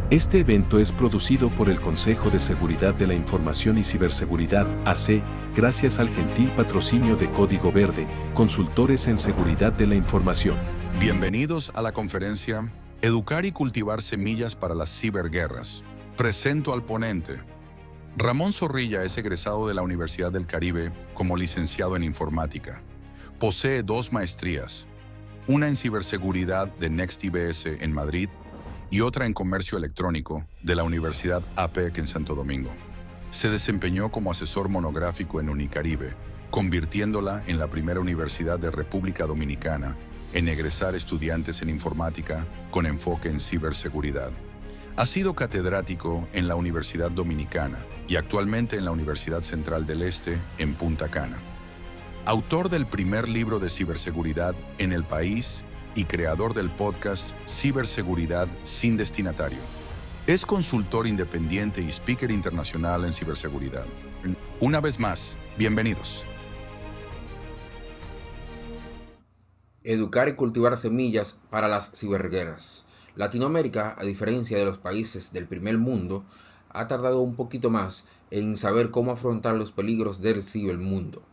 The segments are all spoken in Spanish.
Este evento es producido por el Consejo de Seguridad de la Información y Ciberseguridad, AC, gracias al gentil patrocinio de Código Verde, consultores en seguridad de la información. Bienvenidos a la conferencia Educar y cultivar semillas para las ciberguerras. Presento al ponente. Ramón Zorrilla es egresado de la Universidad del Caribe como licenciado en informática. Posee 2 maestrías, una en ciberseguridad de NextIBS en Madrid y otra en comercio electrónico de la Universidad APEC en Santo Domingo. Se desempeñó como asesor monográfico en Unicaribe, convirtiéndola en la primera universidad de República Dominicana en egresar estudiantes en informática con enfoque en ciberseguridad. Ha sido catedrático en la Universidad Dominicana y actualmente en la Universidad Central del Este en Punta Cana. Autor del primer libro de ciberseguridad en el país y creador del podcast Ciberseguridad sin destinatario. Es consultor independiente y speaker internacional en ciberseguridad. Una vez más, bienvenidos. Educar y cultivar semillas para las ciberguerras. Latinoamérica, a diferencia de los países del primer mundo, ha tardado un poquito más en saber cómo afrontar los peligros del cibermundo.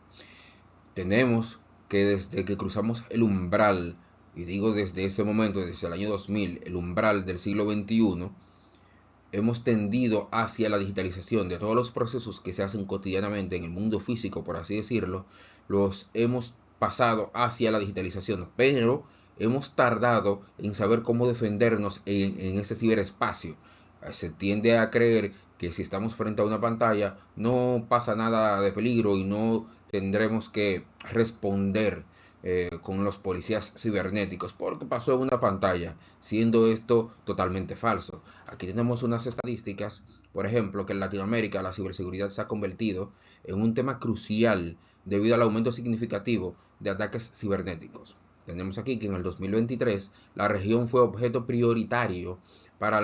Tenemos que desde que cruzamos el umbral, y digo desde ese momento, desde el año 2000, el umbral del siglo XXI, hemos tendido hacia la digitalización de todos los procesos que se hacen cotidianamente en el mundo físico, por así decirlo, los hemos pasado hacia la digitalización, pero hemos tardado en saber cómo defendernos en ese ciberespacio. Se tiende a creer que si estamos frente a una pantalla no pasa nada de peligro y no tendremos que responder con los policías cibernéticos porque pasó en una pantalla, siendo esto totalmente falso. Aquí tenemos unas estadísticas, por ejemplo, que en Latinoamérica la ciberseguridad se ha convertido en un tema crucial debido al aumento significativo de ataques cibernéticos. Tenemos aquí que en el 2023 la región fue objeto prioritario para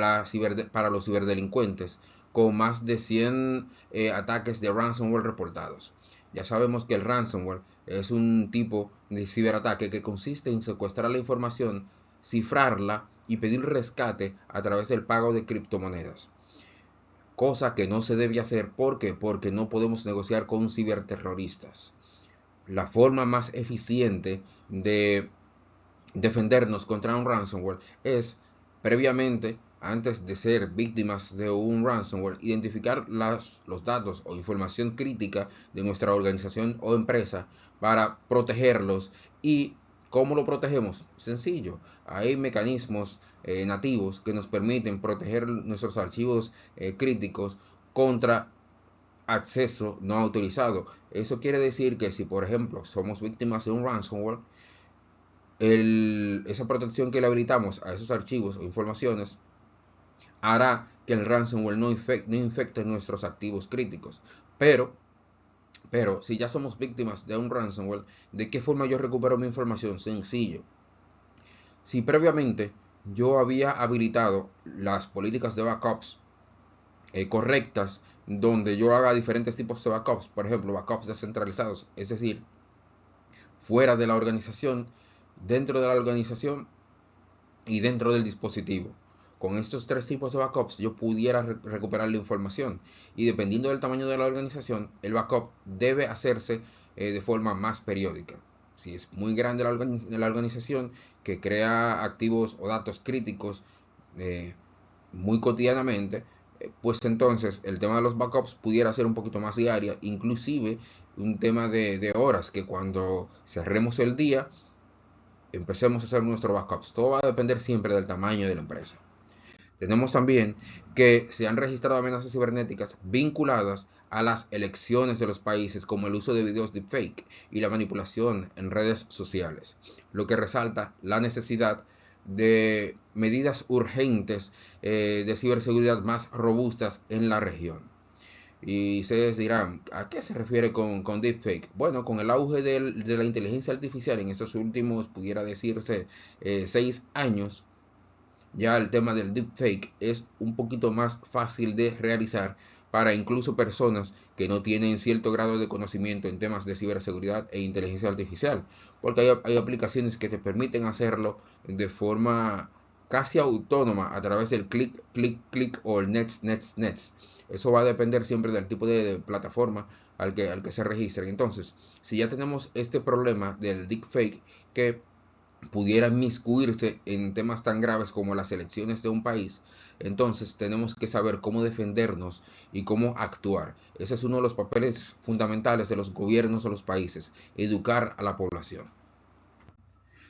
los ciberdelincuentes, con más de 100 ataques de ransomware reportados. Ya sabemos que el ransomware es un tipo de ciberataque que consiste en secuestrar la información, cifrarla y pedir rescate a través del pago de criptomonedas. Cosa que no se debe hacer. ¿Por qué? Porque no podemos negociar con ciberterroristas. La forma más eficiente de defendernos contra un ransomware es previamente, antes de ser víctimas de un ransomware, identificar los datos o información crítica de nuestra organización o empresa para protegerlos. ¿Y cómo lo protegemos? Sencillo, hay mecanismos nativos que nos permiten proteger nuestros archivos críticos contra acceso no autorizado. Eso quiere decir que si, por ejemplo, somos víctimas de un ransomware, esa protección que le habilitamos a esos archivos o informaciones hará que el ransomware no infecte nuestros activos críticos. Pero si ya somos víctimas de un ransomware, ¿de qué forma yo recupero mi información? Sencillo. Si previamente yo había habilitado las políticas de backups correctas, donde yo haga diferentes tipos de backups, por ejemplo, backups descentralizados, es decir, fuera de la organización, dentro de la organización y dentro del dispositivo. Con estos 3 tipos de backups yo pudiera recuperar la información, y dependiendo del tamaño de la organización, el backup debe hacerse de forma más periódica. Si es muy grande la organización que crea activos o datos críticos muy cotidianamente, pues entonces el tema de los backups pudiera ser un poquito más diaria, inclusive un tema de horas, que cuando cerremos el día empecemos a hacer nuestros backups. Todo va a depender siempre del tamaño de la empresa. Tenemos también que se han registrado amenazas cibernéticas vinculadas a las elecciones de los países, como el uso de videos deepfake y la manipulación en redes sociales, lo que resalta la necesidad de medidas urgentes de ciberseguridad más robustas en la región. Y ustedes dirán, ¿a qué se refiere con deepfake? Bueno, con el auge de la inteligencia artificial en estos últimos, pudiera decirse, 6 años, ya el tema del deepfake es un poquito más fácil de realizar para incluso personas que no tienen cierto grado de conocimiento en temas de ciberseguridad e inteligencia artificial, porque hay aplicaciones que te permiten hacerlo de forma casi autónoma a través del clic, clic, clic o el next, next, next. Eso va a depender siempre del tipo de plataforma al que se registren. Entonces, si ya tenemos este problema del deepfake que pudiera inmiscuirse en temas tan graves como las elecciones de un país, entonces tenemos que saber cómo defendernos y cómo actuar. Ese es uno de los papeles fundamentales de los gobiernos de los países, educar a la población.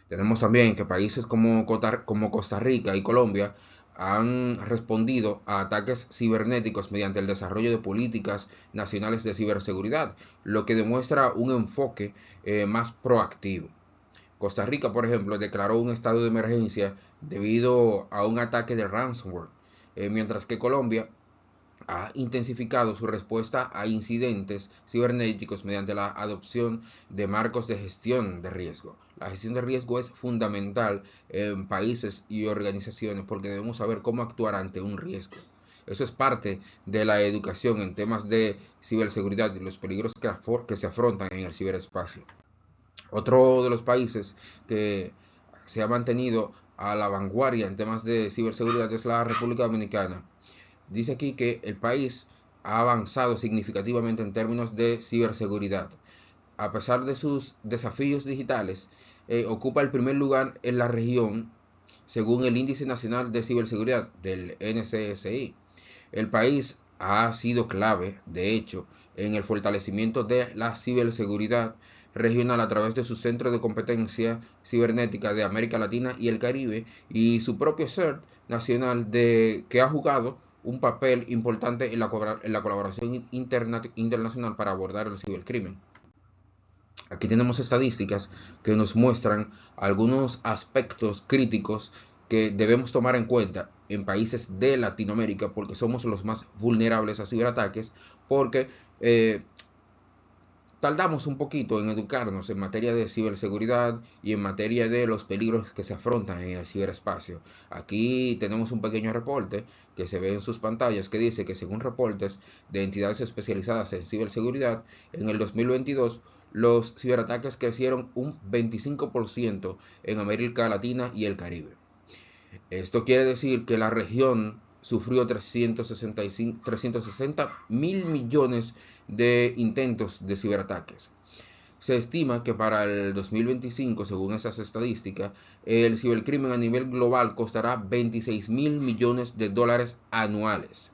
Tenemos también que países como Costa Rica y Colombia han respondido a ataques cibernéticos mediante el desarrollo de políticas nacionales de ciberseguridad, lo que demuestra un enfoque más proactivo. Costa Rica, por ejemplo, declaró un estado de emergencia debido a un ataque de ransomware, mientras que Colombia ha intensificado su respuesta a incidentes cibernéticos mediante la adopción de marcos de gestión de riesgo. La gestión de riesgo es fundamental en países y organizaciones porque debemos saber cómo actuar ante un riesgo. Eso es parte de la educación en temas de ciberseguridad y los peligros que se afrontan en el ciberespacio. Otro de los países que se ha mantenido a la vanguardia en temas de ciberseguridad es la República Dominicana. Dice aquí que el país ha avanzado significativamente en términos de ciberseguridad. A pesar de sus desafíos digitales, ocupa el primer lugar en la región según el Índice Nacional de Ciberseguridad del NCSI. El país ha sido clave, de hecho, en el fortalecimiento de la ciberseguridad regional a través de su Centro de Competencia Cibernética de América Latina y el Caribe y su propio CERT nacional que ha jugado un papel importante en la colaboración internacional para abordar el cibercrimen. Aquí tenemos estadísticas que nos muestran algunos aspectos críticos que debemos tomar en cuenta en países de Latinoamérica porque somos los más vulnerables a ciberataques porque tardamos un poquito en educarnos en materia de ciberseguridad y en materia de los peligros que se afrontan en el ciberespacio. Aquí tenemos un pequeño reporte que se ve en sus pantallas que dice que según reportes de entidades especializadas en ciberseguridad, en el 2022 los ciberataques crecieron un 25% en América Latina y el Caribe. Esto quiere decir que la región sufrió 360 mil millones de intentos de ciberataques. Se estima que para el 2025, según esas estadísticas, el cibercrimen a nivel global costará 26 mil millones de dólares anuales.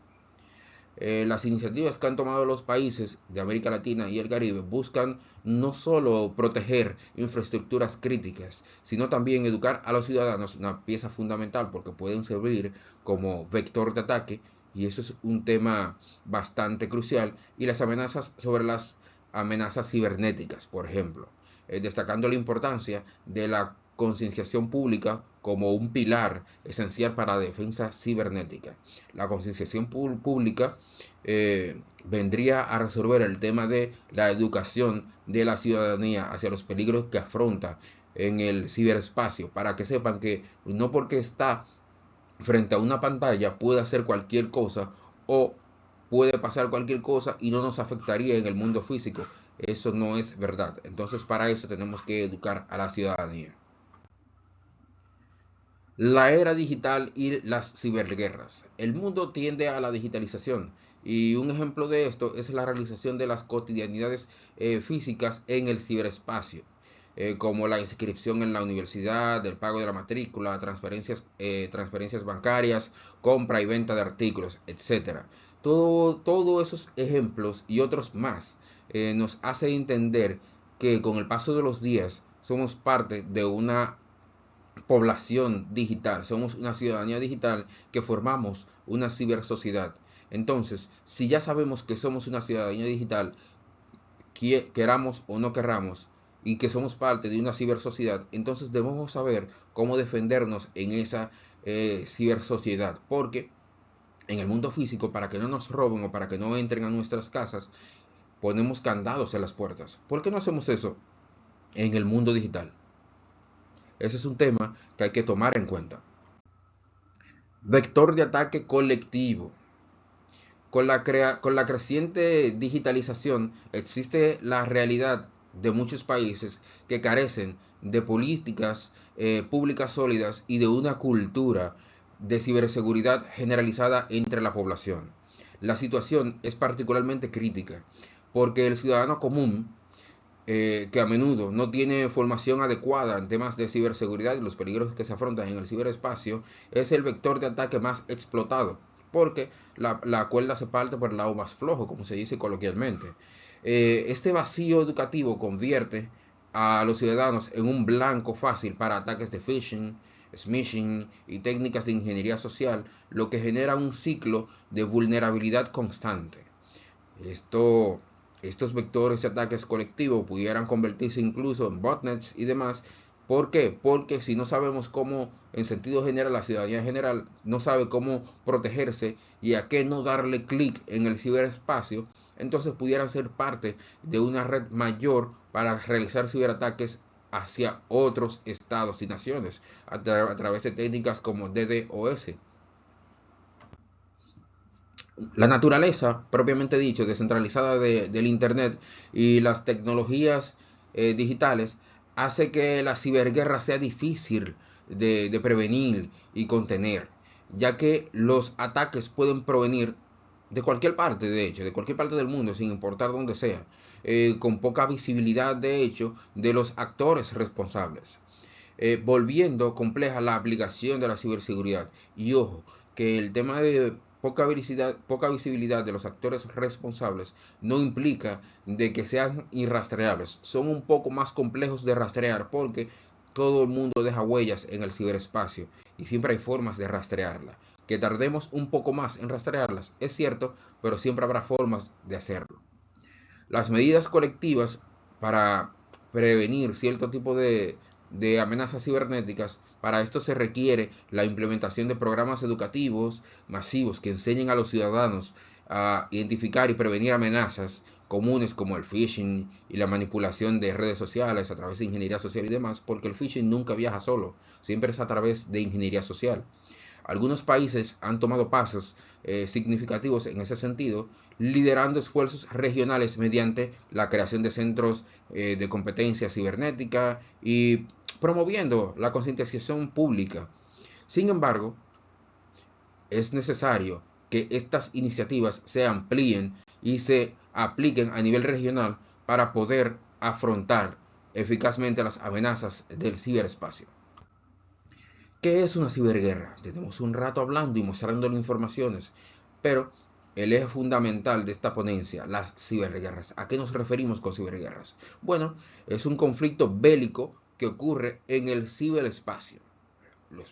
Las iniciativas que han tomado los países de América Latina y el Caribe buscan no solo proteger infraestructuras críticas, sino también educar a los ciudadanos, una pieza fundamental porque pueden servir como vector de ataque, y eso es un tema bastante crucial, y las amenazas sobre las amenazas cibernéticas, por ejemplo, destacando la importancia de la concienciación pública como un pilar esencial para la defensa cibernética. La concienciación pública vendría a resolver el tema de la educación de la ciudadanía hacia los peligros que afronta en el ciberespacio, para que sepan que no porque está frente a una pantalla puede hacer cualquier cosa o puede pasar cualquier cosa y no nos afectaría en el mundo físico. Eso no es verdad. Entonces, para eso tenemos que educar a la ciudadanía. La era digital y las ciberguerras. El mundo tiende a la digitalización y un ejemplo de esto es la realización de las cotidianidades físicas en el ciberespacio, como la inscripción en la universidad, el pago de la matrícula, transferencias bancarias, compra y venta de artículos, etc. Todos esos ejemplos y otros más nos hace entender que con el paso de los días somos parte de una población digital, somos una ciudadanía digital que formamos una cibersociedad. Entonces, si ya sabemos que somos una ciudadanía digital, queramos o no queramos, y que somos parte de una cibersociedad, entonces debemos saber cómo defendernos en esa cibersociedad, porque en el mundo físico, para que no nos roben o para que no entren a nuestras casas, ponemos candados en las puertas. ¿Por qué no hacemos eso en el mundo digital? Ese es un tema que hay que tomar en cuenta. Vector de ataque colectivo. Con la creciente digitalización existe la realidad de muchos países que carecen de políticas públicas sólidas y de una cultura de ciberseguridad generalizada entre la población. La situación es particularmente crítica porque el ciudadano común, que a menudo no tiene formación adecuada en temas de ciberseguridad y los peligros que se afrontan en el ciberespacio, es el vector de ataque más explotado, porque la cuerda se parte por el lado más flojo, como se dice coloquialmente. Este vacío educativo convierte a los ciudadanos en un blanco fácil para ataques de phishing, smishing y técnicas de ingeniería social, lo que genera un ciclo de vulnerabilidad constante. Estos vectores de ataques colectivos pudieran convertirse incluso en botnets y demás. ¿Por qué? Porque si no sabemos cómo, en sentido general, la ciudadanía en general no sabe cómo protegerse y a qué no darle clic en el ciberespacio, entonces pudieran ser parte de una red mayor para realizar ciberataques hacia otros estados y naciones a través de técnicas como DDoS. La naturaleza, propiamente dicho, descentralizada del Internet y las tecnologías digitales, hace que la ciberguerra sea difícil de prevenir y contener, ya que los ataques pueden provenir de cualquier parte, de hecho, de cualquier parte del mundo, sin importar dónde sea, con poca visibilidad, de hecho, de los actores responsables, volviendo compleja la aplicación de la ciberseguridad. Y ojo, que el tema de poca visibilidad de los actores responsables no implica de que sean irrastreables. Son un poco más complejos de rastrear porque todo el mundo deja huellas en el ciberespacio y siempre hay formas de rastrearla. Que tardemos un poco más en rastrearlas, es cierto, pero siempre habrá formas de hacerlo. Las medidas colectivas para prevenir cierto tipo de amenazas cibernéticas, para esto se requiere la implementación de programas educativos masivos que enseñen a los ciudadanos a identificar y prevenir amenazas comunes como el phishing y la manipulación de redes sociales a través de ingeniería social y demás, porque el phishing nunca viaja solo, siempre es a través de ingeniería social. Algunos países han tomado pasos significativos en ese sentido, liderando esfuerzos regionales mediante la creación de centros de competencia cibernética y promoviendo la concientización pública. Sin embargo, es necesario que estas iniciativas se amplíen y se apliquen a nivel regional para poder afrontar eficazmente las amenazas del ciberespacio. ¿Qué es una ciberguerra? Tenemos un rato hablando y mostrándole informaciones, pero el eje fundamental de esta ponencia, las ciberguerras. ¿A qué nos referimos con ciberguerras? Bueno, es un conflicto bélico que ocurre en el ciberespacio.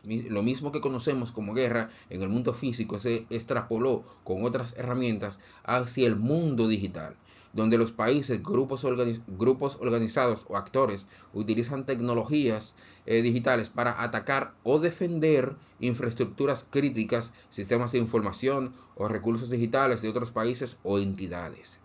Lo mismo que conocemos como guerra en el mundo físico se extrapoló con otras herramientas hacia el mundo digital, donde los países, grupos organizados o actores utilizan tecnologías digitales para atacar o defender infraestructuras críticas, sistemas de información o recursos digitales de otros países o entidades.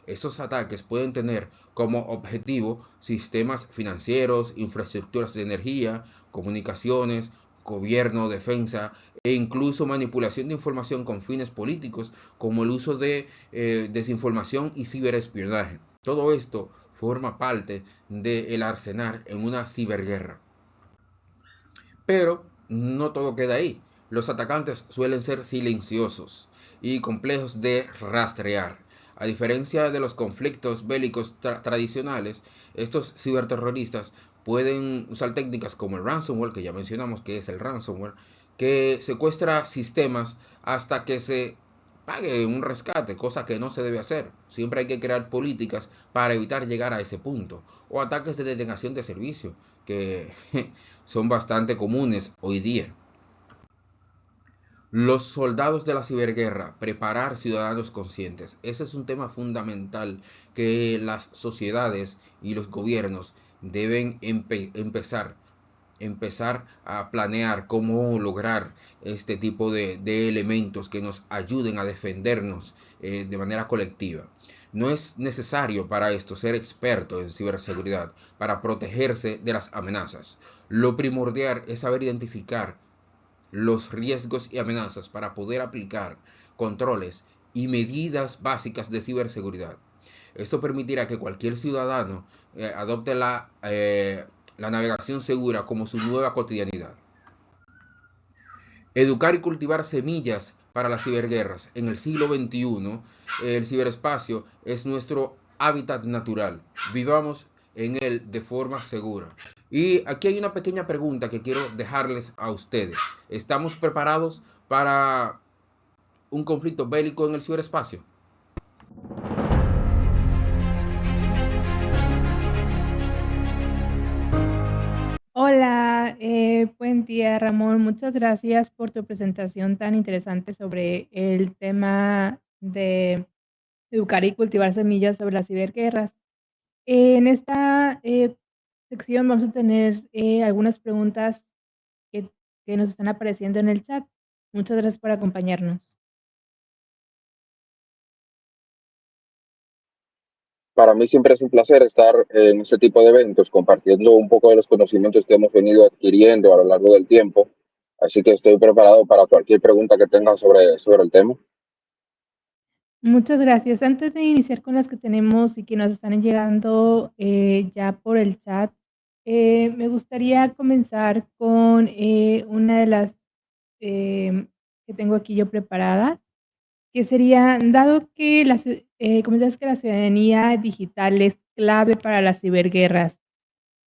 Estos ataques pueden tener como objetivo sistemas financieros, infraestructuras de energía, comunicaciones, gobierno, defensa e incluso manipulación de información con fines políticos, como el uso de desinformación y ciberespionaje. Todo esto forma parte del arsenal en una ciberguerra. Pero no todo queda ahí. Los atacantes suelen ser silenciosos y complejos de rastrear. A diferencia de los conflictos bélicos tradicionales, estos ciberterroristas pueden usar técnicas como el ransomware, que ya mencionamos que es el ransomware, que secuestra sistemas hasta que se pague un rescate, cosa que no se debe hacer. Siempre hay que crear políticas para evitar llegar a ese punto. O ataques de denegación de servicio, que son bastante comunes hoy día. Los soldados de la ciberguerra, preparar ciudadanos conscientes. Ese es un tema fundamental que las sociedades y los gobiernos deben empezar a planear cómo lograr este tipo de elementos que nos ayuden a defendernos de manera colectiva. No es necesario para esto ser experto en ciberseguridad para protegerse de las amenazas. Lo primordial es saber identificar los riesgos y amenazas para poder aplicar controles y medidas básicas de ciberseguridad. Esto permitirá que cualquier ciudadano adopte la navegación segura como su nueva cotidianidad. Educar y cultivar semillas para las ciberguerras. En el siglo XXI, el ciberespacio es nuestro hábitat natural. Vivamos en él de forma segura. Y aquí hay una pequeña pregunta que quiero dejarles a ustedes. ¿Estamos preparados para un conflicto bélico en el ciberespacio? Hola, buen día, Ramón. Muchas gracias por tu presentación tan interesante sobre el tema de educar y cultivar semillas sobre las ciberguerras. En esta sección vamos a tener algunas preguntas que, que nos están apareciendo en el chat. Muchas gracias por acompañarnos. Para mí siempre es un placer estar en este tipo de eventos, compartiendo un poco de los conocimientos que hemos venido adquiriendo a lo largo del tiempo. Así que estoy preparado para cualquier pregunta que tengan sobre el tema. Muchas gracias. Antes de iniciar con las que tenemos y que nos están llegando ya por el chat, me gustaría comenzar con una de las que tengo aquí yo preparadas, que sería, dado que comentas que la ciudadanía digital es clave para las ciberguerras,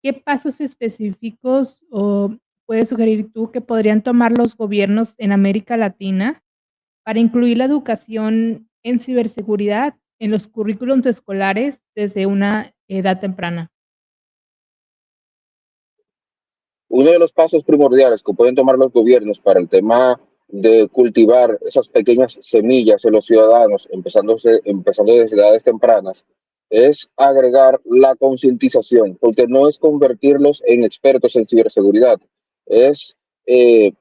¿qué pasos específicos o puedes sugerir tú que podrían tomar los gobiernos en América Latina para incluir la educación en ciberseguridad en los currículums escolares desde una edad temprana? Uno de los pasos primordiales que pueden tomar los gobiernos para el tema de cultivar esas pequeñas semillas en los ciudadanos, empezando desde edades tempranas, es agregar la concientización, porque no es convertirlos en expertos en ciberseguridad, es eh,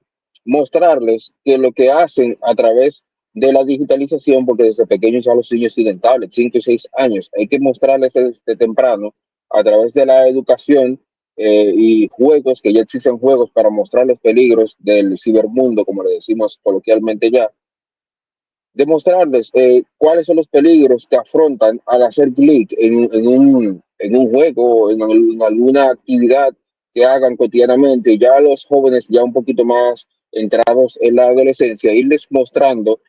mostrarles que lo que hacen a través de la digitalización, porque desde pequeños ya los niños tienen tablets, 5 y 6 años, hay que mostrarles desde temprano a través de la educación y juegos, que ya existen juegos para mostrar los peligros del cibermundo, como le decimos coloquialmente ya, demostrarles cuáles son los peligros que afrontan al hacer clic en un juego, en alguna actividad que hagan cotidianamente. Ya los jóvenes ya un poquito más entrados en la adolescencia, irles mostrando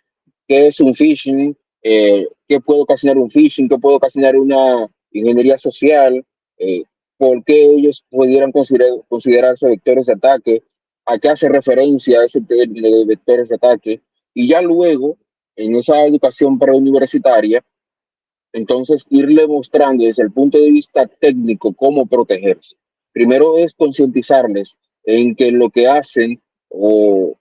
qué es un phishing, qué puede ocasionar un phishing, qué puede ocasionar una ingeniería social, eh, por qué ellos pudieran considerarse vectores de ataque, a qué hace referencia ese término de vectores de ataque, y ya luego, en esa educación preuniversitaria, entonces irle mostrando desde el punto de vista técnico cómo protegerse. Primero es concientizarles en que lo que hacen o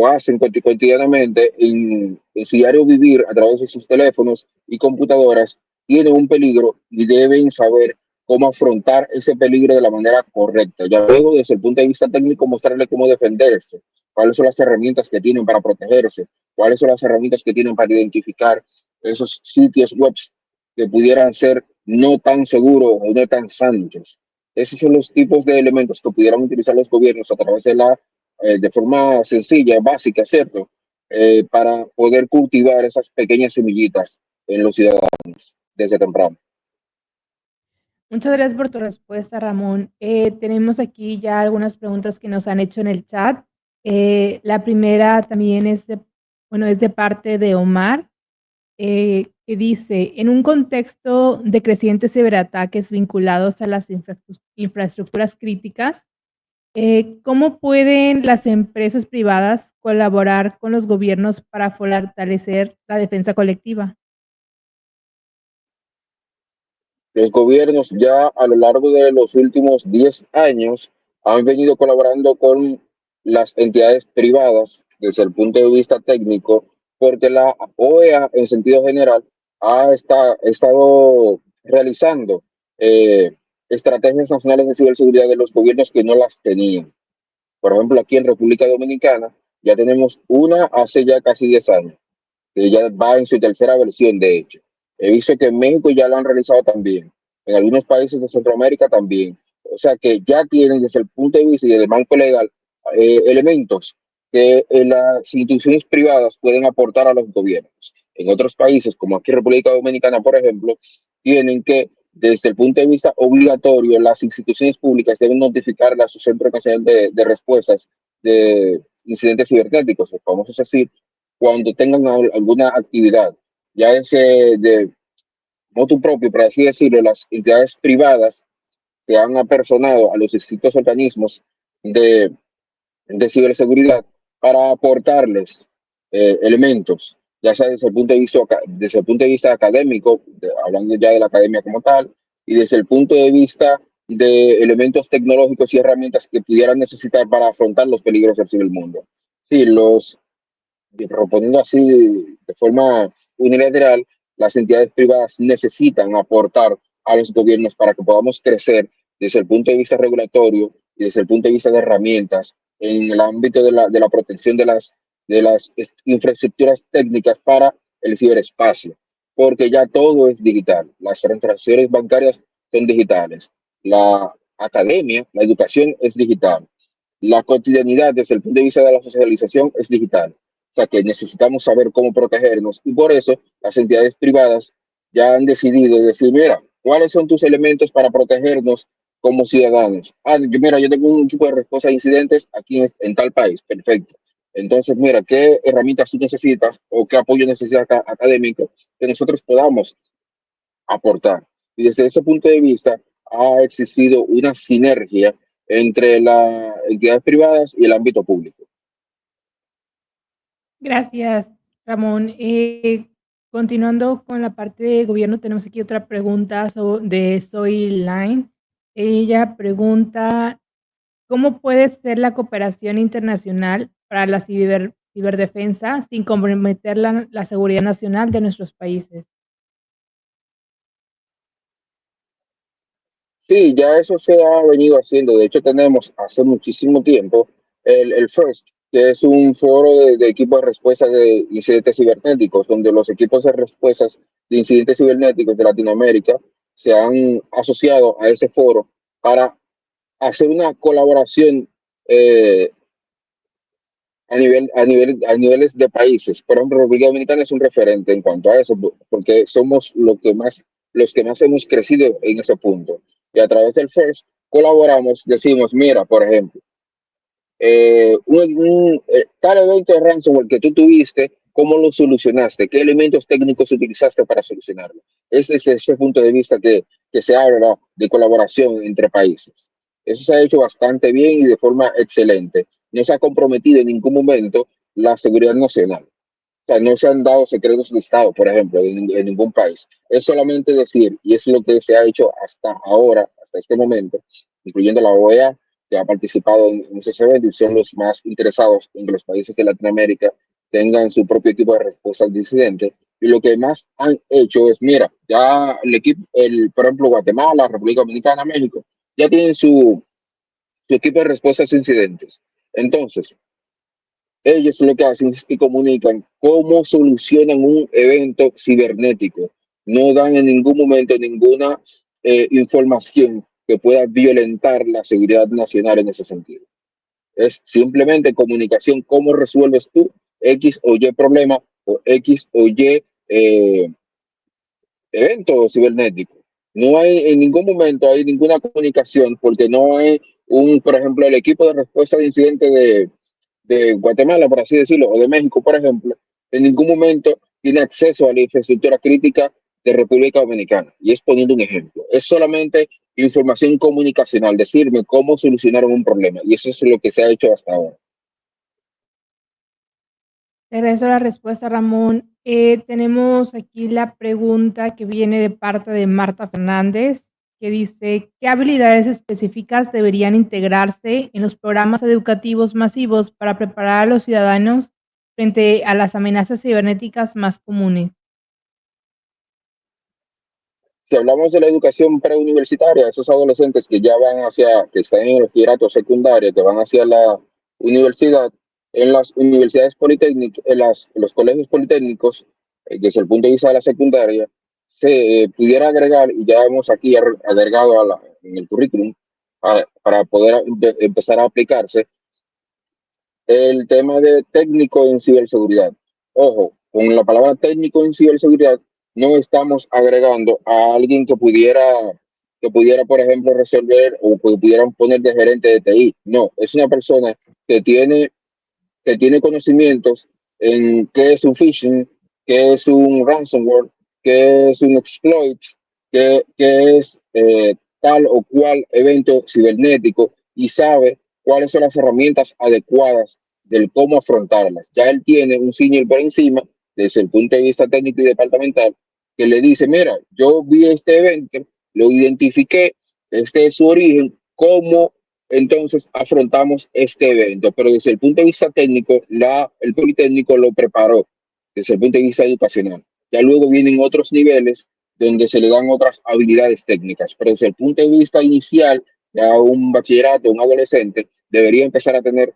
hacen cotidianamente en su diario vivir a través de sus teléfonos y computadoras, tienen un peligro y deben saber cómo afrontar ese peligro de la manera correcta. Ya luego, desde el punto de vista técnico, mostrarle cómo defenderse, cuáles son las herramientas que tienen para protegerse, cuáles son las herramientas que tienen para identificar esos sitios web que pudieran ser no tan seguros o no tan santos. Esos son los tipos de elementos que pudieran utilizar los gobiernos a través de forma sencilla, básica, ¿cierto? Para poder cultivar esas pequeñas semillitas en los ciudadanos desde temprano. Muchas gracias por tu respuesta, Ramón. Tenemos aquí ya algunas preguntas que nos han hecho en el chat. La primera también es de parte de Omar, que dice, en un contexto de crecientes ciberataques vinculados a las infraestructuras críticas, ¿cómo pueden las empresas privadas colaborar con los gobiernos para fortalecer la defensa colectiva? Los gobiernos ya a lo largo de los últimos 10 años han venido colaborando con las entidades privadas desde el punto de vista técnico, porque la OEA en sentido general estado realizando estrategias nacionales de ciberseguridad de los gobiernos que no las tenían. Por ejemplo, aquí en República Dominicana ya tenemos una hace ya casi 10 años, que ya va en su tercera versión, de hecho. He visto que en México ya lo han realizado también, en algunos países de Centroamérica también. O sea que ya tienen desde el punto de vista y del marco legal elementos que las instituciones privadas pueden aportar a los gobiernos. En otros países, como aquí en República Dominicana, por ejemplo, tienen que, desde el punto de vista obligatorio, las instituciones públicas deben notificarle a su Centro Nacional de Respuestas de incidentes cibernéticos, vamos a decir, cuando tengan alguna actividad, ya es de motu propio, por así decirlo, las entidades privadas se han apersonado a los distintos organismos de de ciberseguridad para aportarles elementos, ya sea desde el punto de vista académico, hablando ya de la academia como tal, y desde el punto de vista de elementos tecnológicos y herramientas que pudieran necesitar para afrontar los peligros del cibermundo. Sí, proponiendo así de forma unilateral, las entidades privadas necesitan aportar a los gobiernos para que podamos crecer desde el punto de vista regulatorio y desde el punto de vista de herramientas en el ámbito de la protección de las infraestructuras técnicas para el ciberespacio, porque ya todo es digital. Las transacciones bancarias son digitales. La academia, la educación es digital. La cotidianidad desde el punto de vista de la socialización es digital. O sea que necesitamos saber cómo protegernos y por eso las entidades privadas ya han decidido decir, mira, ¿cuáles son tus elementos para protegernos como ciudadanos? Mira, yo tengo un equipo de respuesta a incidentes aquí en tal país, perfecto. Entonces, mira, ¿qué herramientas tú necesitas o qué apoyo necesitas académico que nosotros podamos aportar? Y desde ese punto de vista ha existido una sinergia entre las entidades privadas y el ámbito público. Gracias, Ramón. Continuando con la parte de gobierno, tenemos aquí otra pregunta de Soy Line. Ella pregunta, ¿cómo puede ser la cooperación internacional para la ciberdefensa sin comprometer la seguridad nacional de nuestros países? Sí, ya eso se ha venido haciendo. De hecho, tenemos hace muchísimo tiempo el FIRST, que es un foro de equipos de respuesta de incidentes cibernéticos, donde los equipos de respuestas de incidentes cibernéticos de Latinoamérica se han asociado a ese foro para hacer una colaboración eh, a niveles de países. Por ejemplo, República Dominicana es un referente en cuanto a eso, porque somos los que más hemos crecido en ese punto. Y a través del FIRST colaboramos, decimos, mira, por ejemplo, tal evento de ransomware que tú tuviste, ¿cómo lo solucionaste? ¿Qué elementos técnicos utilizaste para solucionarlo? Es desde ese punto de vista que se habla de colaboración entre países. Eso se ha hecho bastante bien y de forma excelente. No se ha comprometido en ningún momento la seguridad nacional. O sea, no se han dado secretos de Estado, por ejemplo, en ningún país. Es solamente decir, y es lo que se ha hecho hasta ahora, hasta este momento, incluyendo la OEA, que ha participado en esos eventos y son los más interesados en que los países de Latinoamérica tengan su propio equipo de respuesta al incidente. Y lo que más han hecho es, mira, ya el equipo, por ejemplo, Guatemala, República Dominicana, México, ya tienen su equipo de respuesta a incidentes. Entonces, ellos lo que hacen es que comunican cómo solucionan un evento cibernético. No dan en ningún momento ninguna información que pueda violentar la seguridad nacional en ese sentido. Es simplemente comunicación, cómo resuelves tú X o Y problema o X o Y evento cibernético. No hay en ningún momento hay ninguna comunicación porque no hay por ejemplo, el equipo de respuesta de incidente de Guatemala, por así decirlo, o de México, por ejemplo, en ningún momento tiene acceso a la infraestructura crítica de República Dominicana. Y es poniendo un ejemplo. Es solamente información comunicacional, decirme cómo solucionaron un problema. Y eso es lo que se ha hecho hasta ahora. Te agradezco la respuesta, Ramón. Tenemos aquí la pregunta que viene de parte de Marta Fernández, que dice, ¿qué habilidades específicas deberían integrarse en los programas educativos masivos para preparar a los ciudadanos frente a las amenazas cibernéticas más comunes? Si hablamos de la educación preuniversitaria, esos adolescentes que ya que están en el bachillerato secundario, que van hacia la universidad, en las universidades politécnicas, en los colegios politécnicos, desde el punto de vista de la secundaria, se pudiera agregar, y ya hemos aquí agregado en el currículum, para poder empezar a aplicarse, el tema de técnico en ciberseguridad. Ojo, con la palabra técnico en ciberseguridad no estamos agregando a alguien que pudiera, por ejemplo, resolver o que pudieran poner de gerente de TI. No, es una persona que tiene conocimientos en qué es un phishing, qué es un ransomware, qué es un exploit, qué es tal o cual evento cibernético y sabe cuáles son las herramientas adecuadas del cómo afrontarlas. Ya él tiene un senior por encima, desde el punto de vista técnico y departamental, que le dice, mira, yo vi este evento, lo identifiqué, este es su origen, cómo entonces afrontamos este evento, pero desde el punto de vista técnico, el Politécnico lo preparó desde el punto de vista educacional. Ya luego vienen otros niveles donde se le dan otras habilidades técnicas, pero desde el punto de vista inicial, ya un bachillerato, un adolescente, debería empezar a tener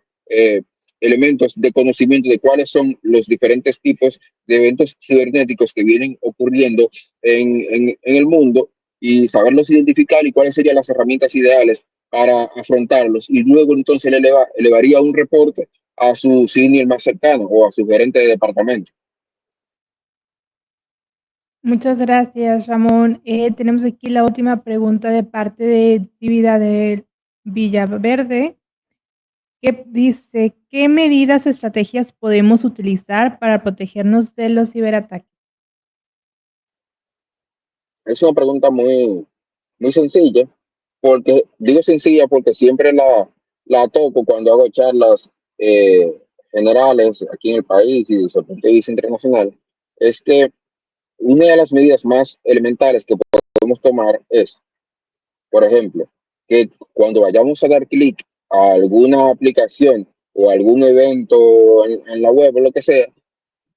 elementos de conocimiento de cuáles son los diferentes tipos de eventos cibernéticos que vienen ocurriendo en el mundo y saberlos identificar y cuáles serían las herramientas ideales para afrontarlos y luego entonces le elevaría un reporte a su senior más cercano o a su gerente de departamento. Muchas gracias, Ramón. Tenemos aquí la última pregunta de parte de Divida de Villaverde, que dice, ¿qué medidas o estrategias podemos utilizar para protegernos de los ciberataques? Es una pregunta muy, muy sencilla, porque digo sencilla porque siempre la toco cuando hago charlas eh, generales aquí en el país y desde el punto de vista internacional, es que una de las medidas más elementales que podemos tomar es, por ejemplo, que cuando vayamos a dar clic a alguna aplicación o algún evento en la web o lo que sea,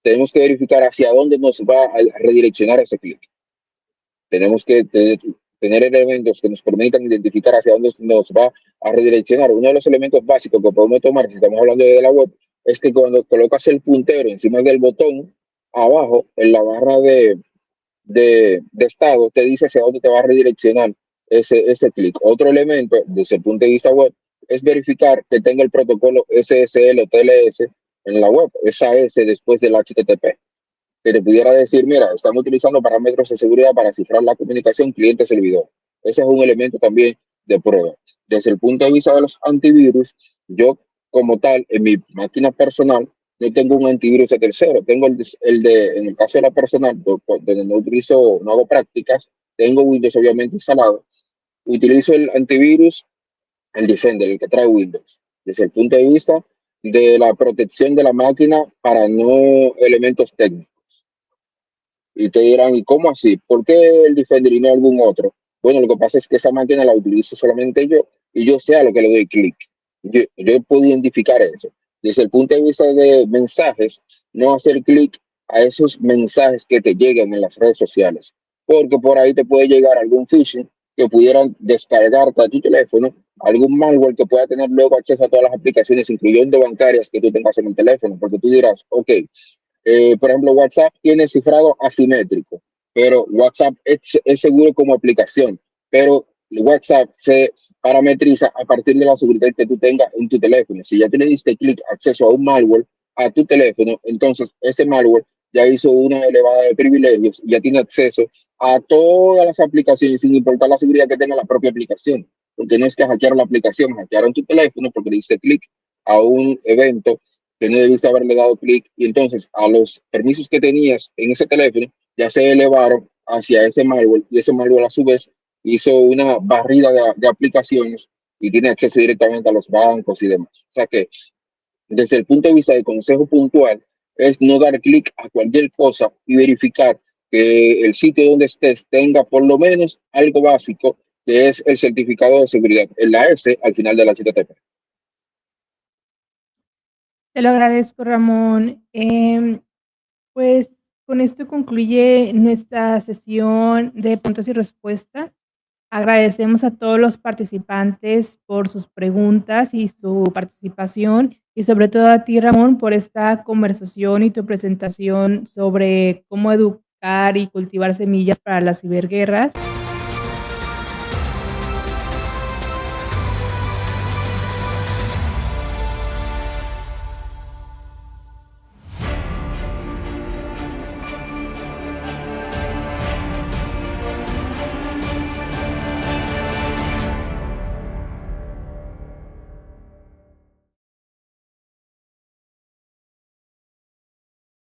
tenemos que verificar hacia dónde nos va a redireccionar ese clic. Tenemos que tener elementos que nos permitan identificar hacia dónde nos va a redireccionar. Uno de los elementos básicos que podemos tomar, si estamos hablando de la web, es que cuando colocas el puntero encima del botón, abajo, en la barra de estado, te dice hacia dónde te va a redireccionar ese clic. Otro elemento, desde el punto de vista web, es verificar que tenga el protocolo SSL o TLS en la web, esa S después del HTTP, que te pudiera decir, mira, estamos utilizando parámetros de seguridad para cifrar la comunicación cliente-servidor. Ese es un elemento también de prueba. Desde el punto de vista de los antivirus, yo como tal, en mi máquina personal, no tengo un antivirus de tercero. Tengo en el caso de la personal, donde no hago prácticas, tengo Windows obviamente instalado. Utilizo el antivirus, el Defender, el que trae Windows. Desde el punto de vista de la protección de la máquina para no elementos técnicos. Y te dirán, ¿y cómo así? ¿Por qué el Defender y no algún otro? Bueno, lo que pasa es que esa máquina la utilizo solamente yo y yo sé a lo que le doy clic. Yo puedo identificar eso. Desde el punto de vista de mensajes, no hacer clic a esos mensajes que te lleguen en las redes sociales, porque por ahí te puede llegar algún phishing que pudieran descargarte a tu teléfono, algún malware que pueda tener luego acceso a todas las aplicaciones, incluyendo bancarias que tú tengas en el teléfono, porque tú dirás, ok, por ejemplo, WhatsApp tiene cifrado asimétrico, pero WhatsApp es seguro como aplicación, pero WhatsApp se parametriza a partir de la seguridad que tú tengas en tu teléfono. Si ya tú le diste clic acceso a un malware a tu teléfono, entonces ese malware ya hizo una elevada de privilegios, ya tiene acceso a todas las aplicaciones sin importar la seguridad que tenga la propia aplicación. Porque no es que hackearon la aplicación, hackearon tu teléfono porque le diste clic a un evento que no debiste haberle dado clic y entonces a los permisos que tenías en ese teléfono ya se elevaron hacia ese malware y ese malware a su vez hizo una barrida de aplicaciones y tiene acceso directamente a los bancos y demás. O sea que desde el punto de vista de consejo puntual es no dar clic a cualquier cosa y verificar que el sitio donde estés tenga por lo menos algo básico que es el certificado de seguridad, en la S al final del HTTP. Te lo agradezco, Ramón. Pues con esto concluye nuestra sesión de preguntas y respuestas. Agradecemos a todos los participantes por sus preguntas y su participación y sobre todo a ti, Ramón, por esta conversación y tu presentación sobre cómo educar y cultivar semillas para las ciberguerras.